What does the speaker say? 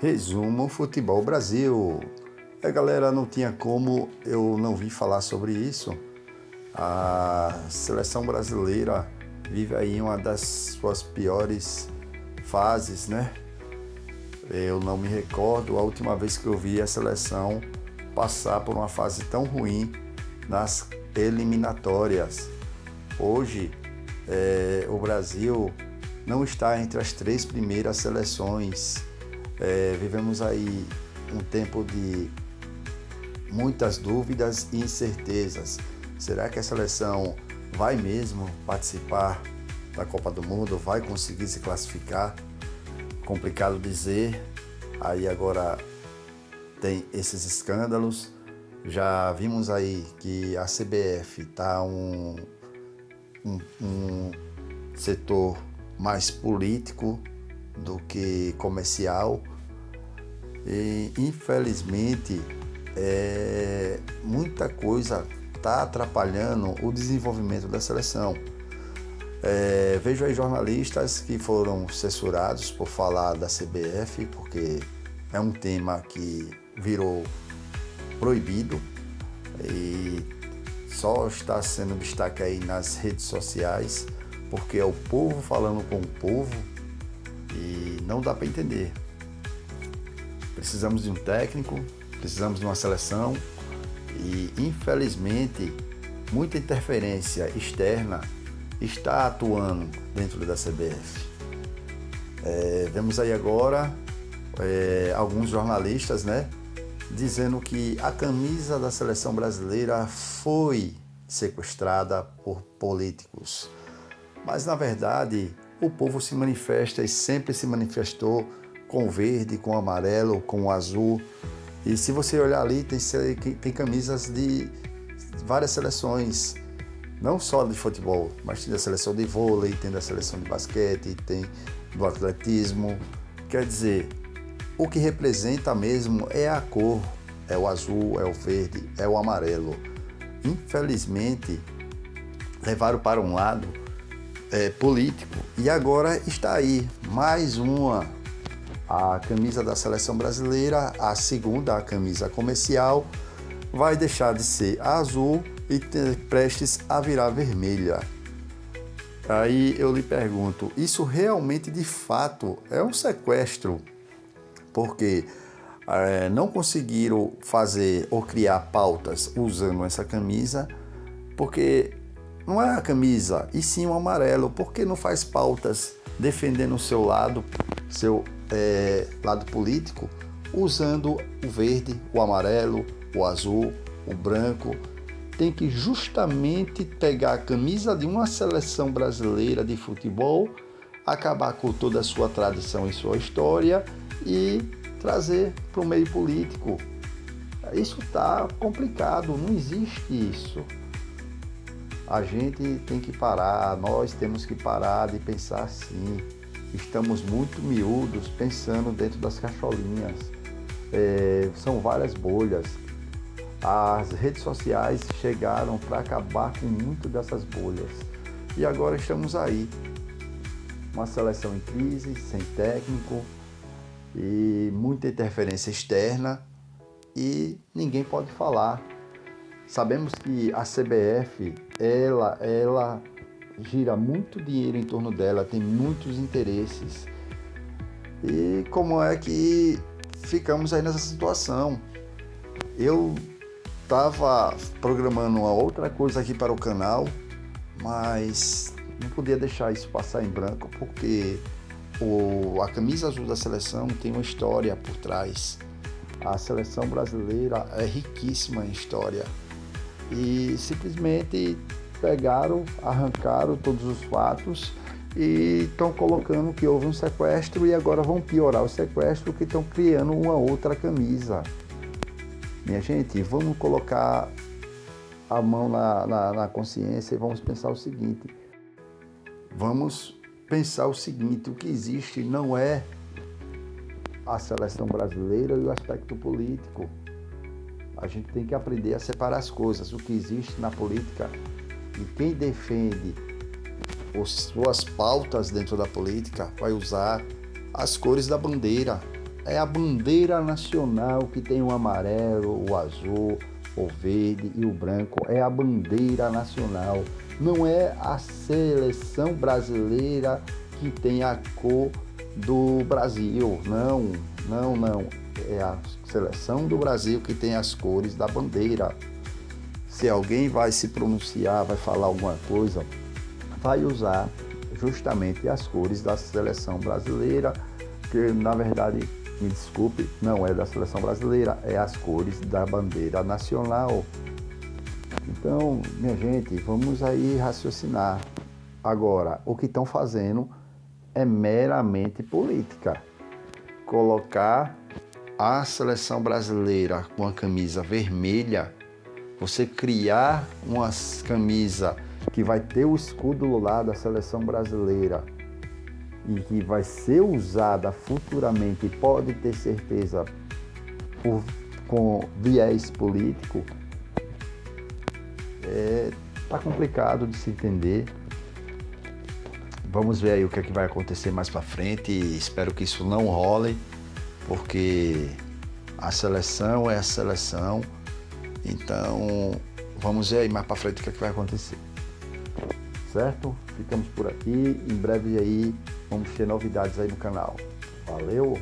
Resumo Futebol Brasil. Galera, não tinha como eu não vir falar sobre isso. A seleção brasileira vive aí uma das suas piores fases, né? Eu não me recordo a última vez que eu vi a seleção passar por uma fase tão ruim nas eliminatórias. Hoje, o Brasil não está entre as 3 primeiras seleções. Vivemos aí um tempo de muitas dúvidas e incertezas. Será que a seleção vai mesmo participar da Copa do Mundo? Vai conseguir se classificar? Complicado dizer. Aí agora tem esses escândalos. Já vimos aí que a CBF está um setor mais político do que comercial e infelizmente muita coisa está atrapalhando o desenvolvimento da seleção. Vejo aí jornalistas que foram censurados por falar da CBF, porque é um tema que virou proibido e só está sendo destaque aí nas redes sociais, porque é o povo falando com o povo e não dá para entender. Precisamos de um técnico, precisamos de uma seleção e, infelizmente, muita interferência externa está atuando dentro da CBF. Vemos aí agora alguns jornalistas, né, dizendo que a camisa da seleção brasileira foi sequestrada por políticos. Mas, na verdade, o povo se manifesta e sempre se manifestou com o verde, com o amarelo, com o azul. E se você olhar ali, tem camisas de várias seleções, não só de futebol, mas tem da seleção de vôlei, tem da seleção de basquete, tem do atletismo. Quer dizer, o que representa mesmo é a cor, é o azul, é o verde, é o amarelo. Infelizmente, levaram para um lado político e agora está aí mais uma, a camisa da seleção brasileira, a segunda, a camisa comercial, vai deixar de ser azul e prestes a virar vermelha. Aí eu lhe pergunto, isso realmente de fato é um sequestro? Porque não conseguiram fazer ou criar pautas usando essa camisa, porque não é a camisa, e sim o amarelo. Por que não faz pautas defendendo o seu lado político, usando o verde, o amarelo, o azul, o branco? Tem que justamente pegar a camisa de uma seleção brasileira de futebol, acabar com toda a sua tradição e sua história e trazer para o meio político. Isso está complicado, não existe isso. A gente tem que parar, nós temos que parar de pensar assim. Estamos muito miúdos pensando dentro das cacholinhas. São várias bolhas. As redes sociais chegaram para acabar com muito dessas bolhas. E agora estamos aí. Uma seleção em crise, sem técnico e muita interferência externa e ninguém pode falar. Sabemos que a CBF, ela gira muito dinheiro em torno dela, tem muitos interesses. E como é que ficamos aí nessa situação? Eu estava programando uma outra coisa aqui para o canal, mas não podia deixar isso passar em branco, porque a camisa azul da seleção tem uma história por trás. A seleção brasileira é riquíssima em história. E simplesmente pegaram, arrancaram todos os fatos e estão colocando que houve um sequestro e agora vão piorar o sequestro, que estão criando uma outra camisa. Minha gente, vamos colocar a mão na consciência e vamos pensar o seguinte. O que existe não é a seleção brasileira e o aspecto político. A gente tem que aprender a separar as coisas. O que existe na política e quem defende as suas pautas dentro da política vai usar as cores da bandeira. é a bandeira nacional que tem o amarelo, o azul, o verde e o branco. É a bandeira nacional. Não é a seleção brasileira que tem a cor do Brasil. Não. É a seleção do Brasil que tem as cores da bandeira. Se alguém vai se pronunciar, vai falar alguma coisa, vai usar justamente as cores da seleção brasileira, que na verdade, me desculpe, não é da seleção brasileira, é as cores da bandeira nacional. Então, minha gente, vamos aí raciocinar. Agora, o que estão fazendo é meramente política. Colocar a seleção brasileira com a camisa vermelha, você criar uma camisa que vai ter o escudo lá da seleção brasileira e que vai ser usada futuramente, e pode ter certeza, com viés político, tá complicado de se entender. Vamos ver aí o que é que vai acontecer mais para frente, e espero que isso não role, porque a seleção é a seleção. Então, vamos ver aí mais para frente o que é que vai acontecer. Certo? Ficamos por aqui. Em breve aí vamos ter novidades aí no canal. Valeu!